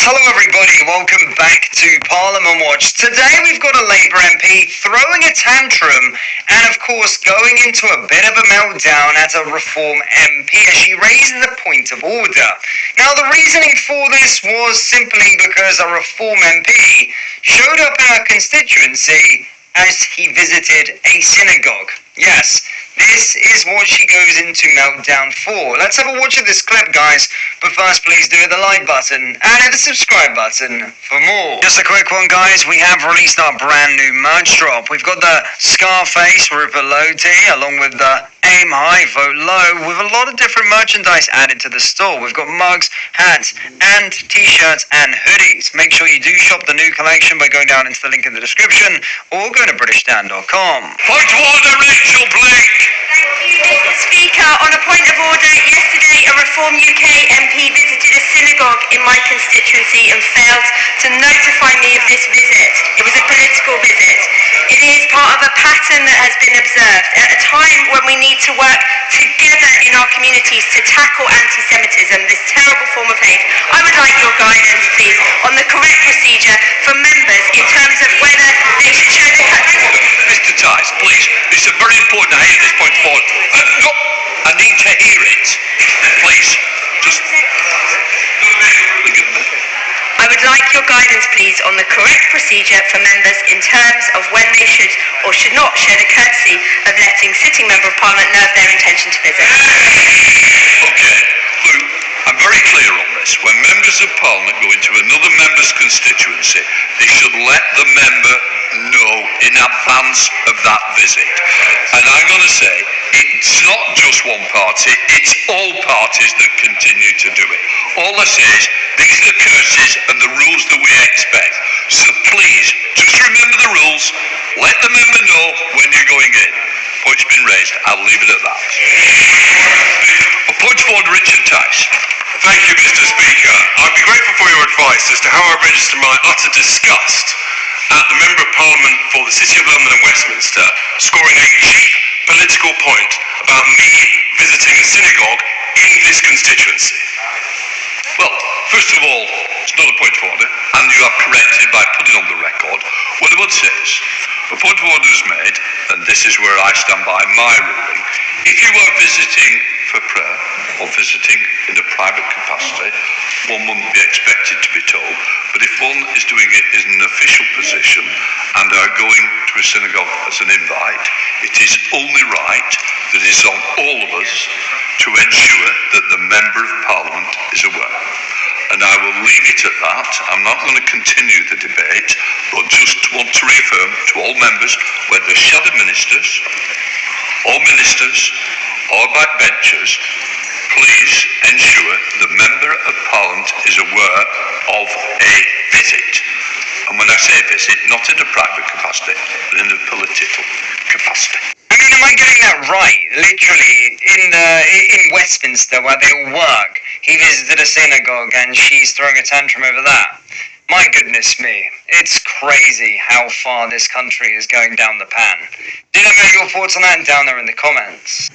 Hello everybody, welcome back to Parliament Watch. Today we've got a Labour MP throwing a tantrum and of course going into a bit of a meltdown at a Reform MP as she raised the point of order. Now the reasoning for this was simply because a Reform MP showed up in her constituency as he visited a synagogue. Yes, this is what she goes into meltdown for. Let's have a watch of this clip, guys. But first, please do hit the like button and hit the subscribe button for more. Just a quick one, guys. We have released our brand new merch drop. We've got the Scarface Rupert Lowe tee, along with the Aim High, Vote Low, with a lot of different merchandise added to the store. We've got mugs, hats, and t-shirts and hoodies. Make sure you do shop the new collection by going down into the link in the description or go to BritishStand.com. Point of order, Rachel Blake. Thank you, Mr. Speaker. On a point of order, yesterday a Reform UK MP visited a synagogue in my constituency and failed to notify me of this visit. It was a political visit. It is part of a pattern that has been observed at a time when we need to work together in our communities to tackle anti-Semitism, this terrible form of hate. I would like your guidance, please, on the correct procedure for members in terms of whether they should show the Mr. Tice, please. It's a very important I hear this point forward. No, I need to hear it. Please, just... I would like your guidance, please, on the correct procedure for members in terms of when they should or should not show the courtesy of letting sitting Member of Parliament know of their intention to visit. Okay, look, I'm very clear on this. When members of Parliament go into another member's constituency, they should let the member know in advance of that visit. And I'm going to say, it's not just one party, it's all parties that continue to do it. All I say is, these are the courtesies and the rules that we expect. So please, just remember the rules, let the member know when you're going in. Point's been raised, I'll leave it at that. A point forward, Richard Tice. Thank you, Mr. Speaker. I'd be grateful for your advice as to how I register my utter disgust at the Member of Parliament for the City of London and Westminster scoring a cheap political point about me visiting a synagogue in this constituency. Well, first of all, it's not a point of order, and you have corrected by putting on the record what the word says. A point of order is made, and this is where I stand by my ruling. If you are visiting for prayer or visiting in a private capacity, one wouldn't be expected to be told. But if one is doing it in an official position and are going to a synagogue as an invite, it is only right that it is on all of us to ensure that the Member of Parliament is aware. And I will leave it at that. I'm not going to continue the debate, but just want to reaffirm to all members, whether shadow ministers or backbenchers, please ensure the Member of Parliament is aware of a visit. And when I say visit, not in a private capacity, but in a political capacity. I mean, am I getting that right? Literally, in Westminster, where they all work, he visited a synagogue and she's throwing a tantrum over that. My goodness me, it's crazy how far this country is going down the pan. Do let me know your thoughts on that down there in the comments.